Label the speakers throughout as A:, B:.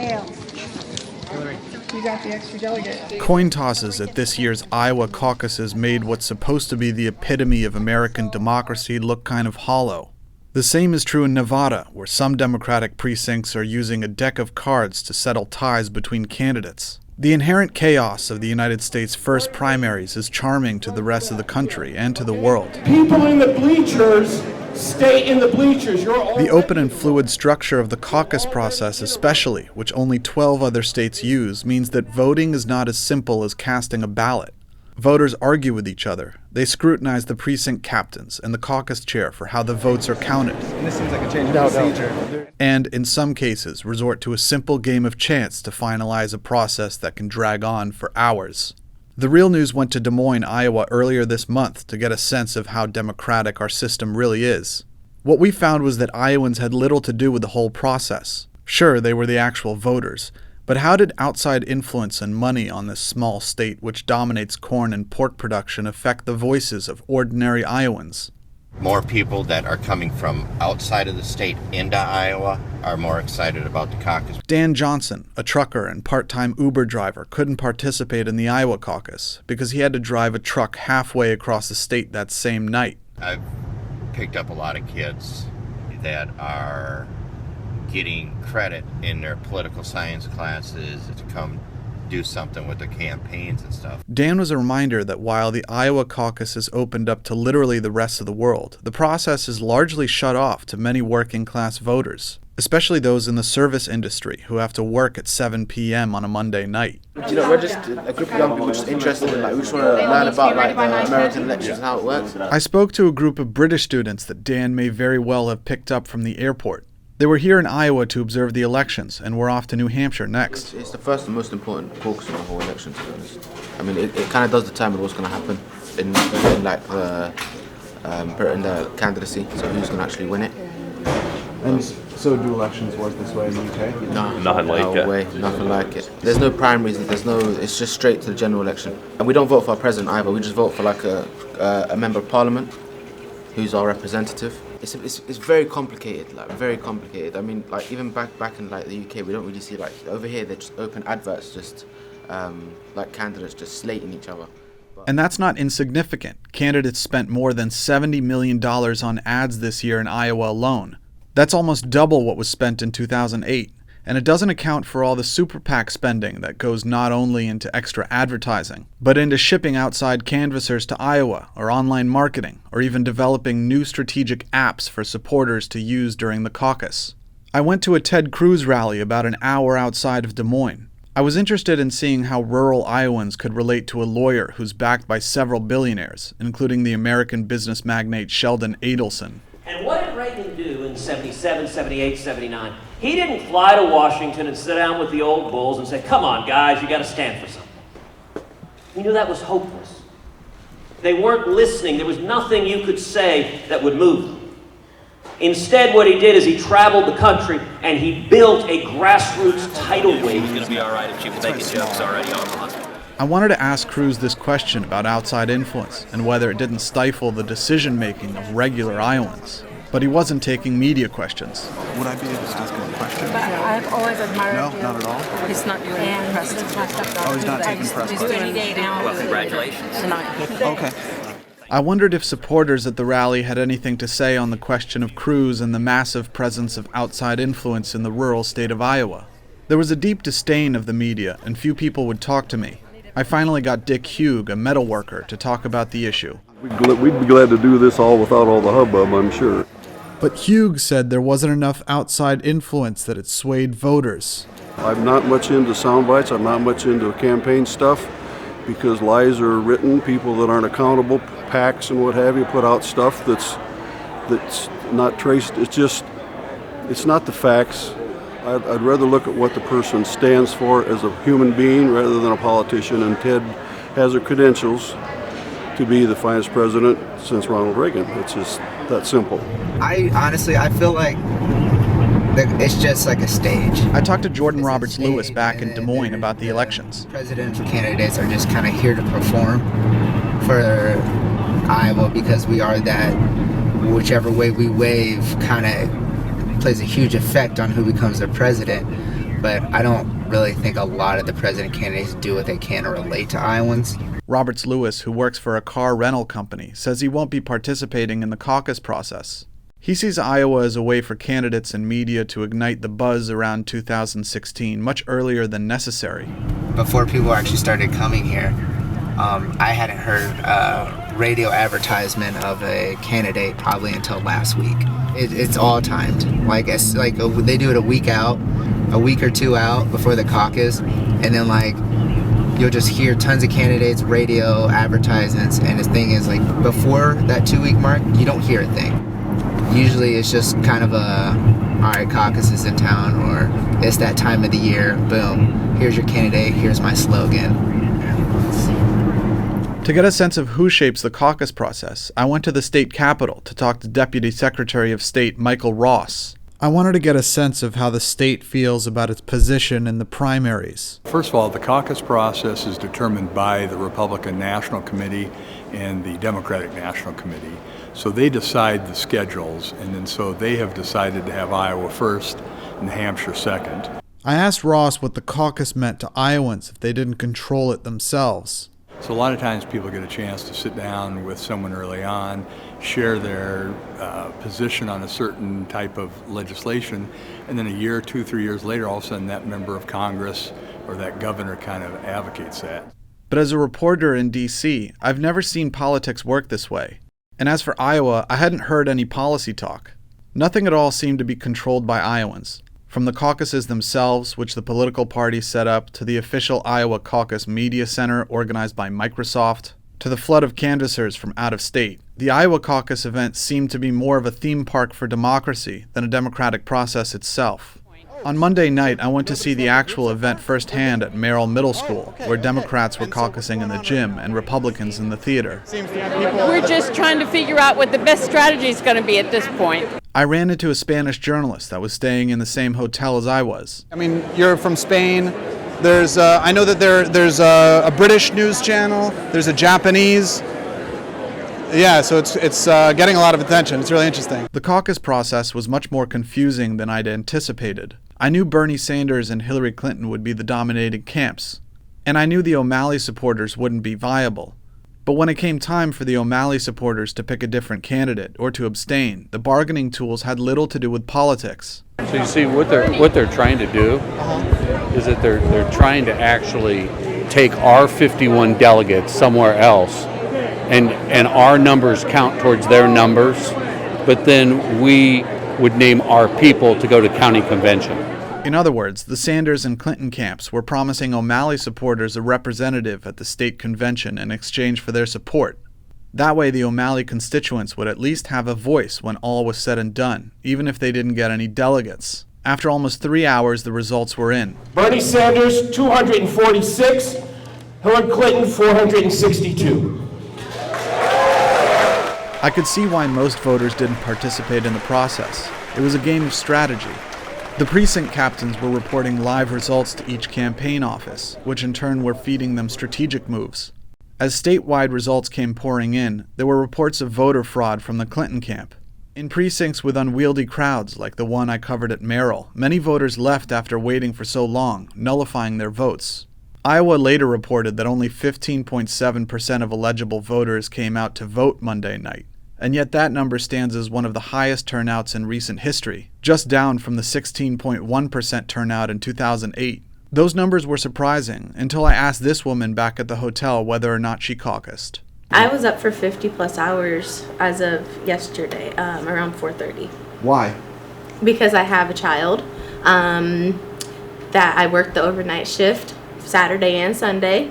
A: Tails.
B: You got the extra delegate.
C: Coin tosses at this year's Iowa caucuses made what's supposed to be the epitome of American democracy look kind of hollow. The same is true in Nevada, where some Democratic precincts are using a deck of cards to settle ties between candidates. The inherent chaos of the United States' first primaries is charming to the rest of the country and to the world.
D: People in the bleachers stay in the bleachers.
C: The open and fluid structure of the caucus process especially, which only 12 other states use, means that voting is not as simple as casting a ballot. Voters argue with each other. They scrutinize the precinct captains and the caucus chair for how the votes are counted.
E: And this seems like a change of procedure.
C: And, in some cases, resort to a simple game of chance to finalize a process that can drag on for hours. The Real News went to Des Moines, Iowa earlier this month to get a sense of how democratic our system really is. What we found was that Iowans had little to do with the whole process. Sure, they were the actual voters, but how did outside influence and money on this small state which dominates corn and pork production affect the voices of ordinary Iowans?
F: More people that are coming from outside of the state into Iowa are more excited about the caucus.
C: Dan Johnson, a trucker and part-time Uber driver, couldn't participate in the Iowa caucus because he had to drive a truck halfway across the state that same night.
F: I've picked up a lot of kids that are getting credit in their political science classes to come do something with their campaigns and stuff.
C: Dan was a reminder that while the Iowa caucus is opened up to literally the rest of the world, the process is largely shut off to many working-class voters, especially those in the service industry who have to work at 7 p.m. on a Monday night.
G: You know, we're just a group of young people just interested in, we just want to learn about, the American elections and how it works.
C: I spoke to a group of British students that Dan may very well have picked up from the airport. They were here in Iowa to observe the elections, and we're off to New Hampshire next.
G: It's the first and most important caucus in the whole election, to be honest. I mean, it kind of does determine what's going to happen in the candidacy, so who's going to actually win it.
E: And so do elections work this way in the UK?
G: No, nothing like it. There's no primaries, it's just straight to the general election. And we don't vote for our president either, we just vote for a member of parliament who's our representative. It's very complicated, very complicated. I mean, even back in the UK, we don't really see over here they just open adverts, just candidates just slating each other.
C: And that's not insignificant. Candidates spent more than $70 million on ads this year in Iowa alone. That's almost double what was spent in 2008. And it doesn't account for all the super PAC spending that goes not only into extra advertising, but into shipping outside canvassers to Iowa, or online marketing, or even developing new strategic apps for supporters to use during the caucus. I went to a Ted Cruz rally about an hour outside of Des Moines. I was interested in seeing how rural Iowans could relate to a lawyer who's backed by several billionaires, including the American business magnate Sheldon Adelson.
H: And what did Reagan do in 77, 78, 79? He didn't fly to Washington and sit down with the old bulls and say, come on, guys, you got to stand for something. He knew that was hopeless. They weren't listening. There was nothing you could say that would move them. Instead, what he did is he traveled the country and he built a grassroots tidal wave.
I: It's going to be all right if people making jokes already on the hospital.
C: I wanted to ask Cruz this question about outside influence and whether it didn't stifle the decision-making of regular Iowans. But he wasn't taking media questions.
E: Would I be able to ask him a question?
A: But I've always admired
E: No,
A: you.
E: not at all.
A: He's not doing press.
E: Oh, he's not taking press.
A: He's doing
I: Well, congratulations.
A: tonight.
E: Okay.
C: I wondered if supporters at the rally had anything to say on the question of Cruz and the massive presence of outside influence in the rural state of Iowa. There was a deep disdain of the media, and few people would talk to me. I finally got Dick Hugh, a metal worker, to talk about the issue.
J: We'd be glad to do this all without all the hubbub, I'm sure.
C: But Hugh said there wasn't enough outside influence that it swayed voters.
J: I'm not much into sound bites. I'm not much into campaign stuff because lies are written. People that aren't accountable, PACs and what have you, put out stuff that's not traced. It's not the facts. I'd rather look at what the person stands for as a human being rather than a politician, and Ted has the credentials to be the finest president since Ronald Reagan. It's just that simple.
K: I feel like it's just like a stage.
C: I talked to Jordan Roberts Lewis back in Des Moines about the elections.
K: Presidential candidates are just kind of here to perform for Iowa because we are that, whichever way we wave kind of plays a huge effect on who becomes their president. but I don't really think a lot of the president candidates do what they can to relate to Iowans.
C: Roberts Lewis, who works for a car rental company, says he won't be participating in the caucus process. He sees Iowa as a way for candidates and media to ignite the buzz around 2016 much earlier than necessary.
K: Before people actually started coming here, I hadn't heard a radio advertisement of a candidate probably until last week. It's all timed. They do it a week out, a week or two out before the caucus, and then you'll just hear tons of candidates, radio advertisements, and the thing is before that 2-week mark, you don't hear a thing. Usually it's just kind of all right, caucus is in town, or it's that time of the year, boom, here's your candidate, here's my slogan.
C: To get a sense of who shapes the caucus process, I went to the state capitol to talk to Deputy Secretary of State Michael Ross. I wanted to get a sense of how the state feels about its position in the primaries.
L: First of all, the caucus process is determined by the Republican National Committee and the Democratic National Committee. So they decide the schedules, and then so they have decided to have Iowa first and New Hampshire second.
C: I asked Ross what the caucus meant to Iowans if they didn't control it themselves.
L: So a lot of times people get a chance to sit down with someone early on, share their position on a certain type of legislation, and then a year, 2, 3 years later, all of a sudden that member of Congress or that governor kind of advocates that.
C: But as a reporter in D.C., I've never seen politics work this way. And as for Iowa, I hadn't heard any policy talk. Nothing at all seemed to be controlled by Iowans. From the caucuses themselves, which the political parties set up, to the official Iowa Caucus Media Center organized by Microsoft, to the flood of canvassers from out of state, the Iowa caucus event seemed to be more of a theme park for democracy than a democratic process itself. On Monday night, I went to see the actual event firsthand at Merrill Middle School, where Democrats were caucusing in the gym and Republicans in the theater.
M: We're just trying to figure out what the best strategy is going to be at this point.
C: I ran into a Spanish journalist that was staying in the same hotel as I was.
N: I mean, you're from Spain. I know that there's a British news channel. There's a Japanese. Yeah, so it's getting a lot of attention. It's really interesting.
C: The caucus process was much more confusing than I'd anticipated. I knew Bernie Sanders and Hillary Clinton would be the dominating camps, and I knew the O'Malley supporters wouldn't be viable. But when it came time for the O'Malley supporters to pick a different candidate or to abstain, the bargaining tools had little to do with politics.
O: So you see, what they're trying to do is that they're trying to actually take our 51 delegates somewhere else, and our numbers count towards their numbers, but then we would name our people to go to county convention.
C: In other words, the Sanders and Clinton camps were promising O'Malley supporters a representative at the state convention in exchange for their support. That way, the O'Malley constituents would at least have a voice when all was said and done, even if they didn't get any delegates. After almost 3 hours, the results were in.
D: Bernie Sanders, 246. Hillary Clinton, 462.
C: I could see why most voters didn't participate in the process. It was a game of strategy. The precinct captains were reporting live results to each campaign office, which in turn were feeding them strategic moves. As statewide results came pouring in, there were reports of voter fraud from the Clinton camp. In precincts with unwieldy crowds like the one I covered at Merrill, many voters left after waiting for so long, nullifying their votes. Iowa later reported that only 15.7% of eligible voters came out to vote Monday night, and yet that number stands as one of the highest turnouts in recent history, just down from the 16.1% turnout in 2008. Those numbers were surprising until I asked this woman back at the hotel whether or not she caucused.
P: I was up for 50 plus hours as of yesterday, around 4:30.
E: Why?
P: Because I have a child, that I work the overnight shift Saturday and Sunday,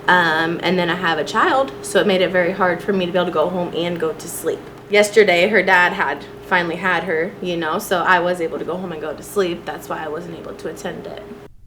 P: and then I have a child, so it made it very hard for me to be able to go home and go to sleep. Yesterday, her dad had finally had her, so I was able to go home and go to sleep. That's why I wasn't able to attend it.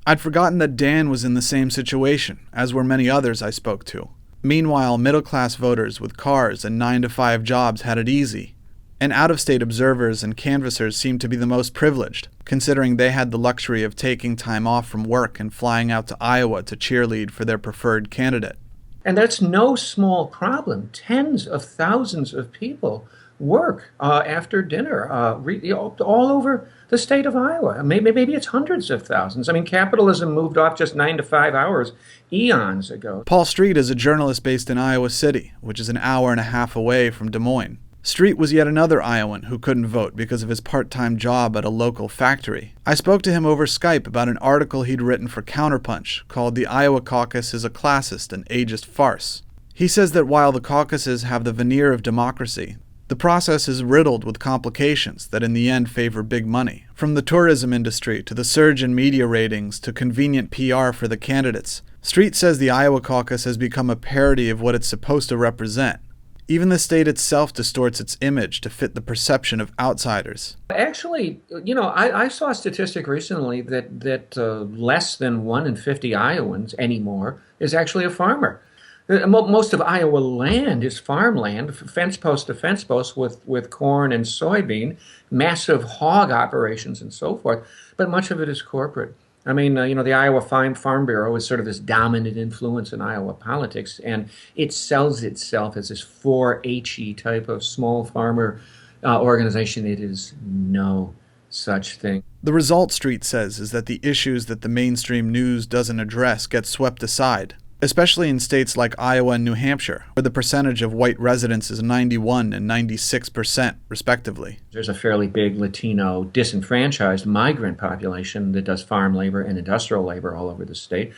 C: I'd forgotten that Dan was in the same situation, as were many others I spoke to. Meanwhile, middle-class voters with cars and 9-to-5 jobs had it easy. And out-of-state observers and canvassers seemed to be the most privileged, considering they had the luxury of taking time off from work and flying out to Iowa to cheerlead for their preferred candidate.
Q: And that's no small problem. Tens of thousands of people work after dinner, all over the state of Iowa. Maybe it's hundreds of thousands. I mean, capitalism moved off just 9 to 5 hours eons ago.
C: Paul Street is a journalist based in Iowa City, which is an hour and a half away from Des Moines. Street was yet another Iowan who couldn't vote because of his part-time job at a local factory. I spoke to him over Skype about an article he'd written for Counterpunch called "The Iowa Caucus is a Classist and Ageist Farce." He says that while the caucuses have the veneer of democracy, the process is riddled with complications that in the end favor big money. From the tourism industry to the surge in media ratings to convenient PR for the candidates, Street says the Iowa caucus has become a parody of what it's supposed to represent. Even the state itself distorts its image to fit the perception of outsiders.
Q: Actually, I saw a statistic recently that less than 1 in 50 Iowans anymore is actually a farmer. Most of Iowa land is farmland, fence post to fence post with corn and soybean, massive hog operations and so forth, but much of it is corporate. I mean, the Iowa Farm Bureau is sort of this dominant influence in Iowa politics, and it sells itself as this 4-H-y type of small farmer organization. It is no such thing.
C: The result, Street says, is that the issues that the mainstream news doesn't address get swept aside, especially in states like Iowa and New Hampshire, where the percentage of white residents is 91% and 96%, respectively.
Q: There's a fairly big Latino disenfranchised migrant population that does farm labor and industrial labor all over the state.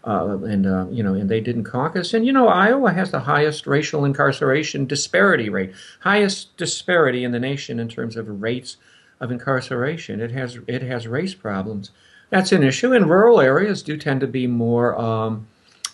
Q: And they didn't caucus. And, Iowa has the highest racial incarceration disparity rate, highest disparity in the nation in terms of rates of incarceration. It has race problems. That's an issue. And rural areas do tend to be more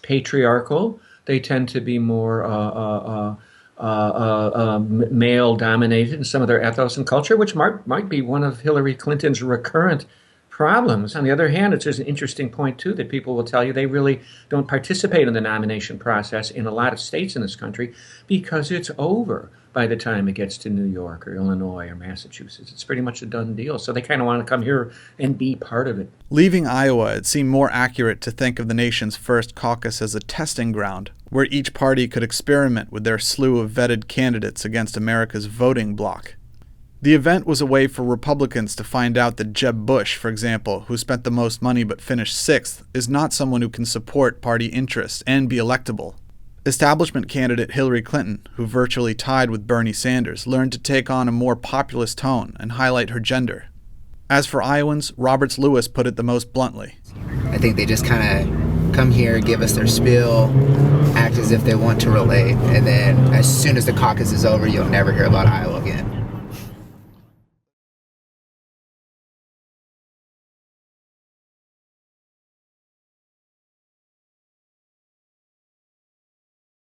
Q: patriarchal. They tend to be more male-dominated in some of their ethos and culture, which might be one of Hillary Clinton's recurrent problems. On the other hand, it's just an interesting point, too, that people will tell you they really don't participate in the nomination process in a lot of states in this country because it's over by the time it gets to New York or Illinois or Massachusetts. It's pretty much a done deal. So they kind of want to come here and be part of it.
C: Leaving Iowa, it seemed more accurate to think of the nation's first caucus as a testing ground, where each party could experiment with their slew of vetted candidates against America's voting bloc. The event was a way for Republicans to find out that Jeb Bush, for example, who spent the most money but finished 6th, is not someone who can support party interests and be electable. Establishment candidate Hillary Clinton, who virtually tied with Bernie Sanders, learned to take on a more populist tone and highlight her gender. As for Iowans, Roberts Lewis put it the most bluntly.
K: I think they just kind of come here, give us their spiel, act as if they want to relate, and then as soon as the caucus is over, you'll never hear about Iowa again.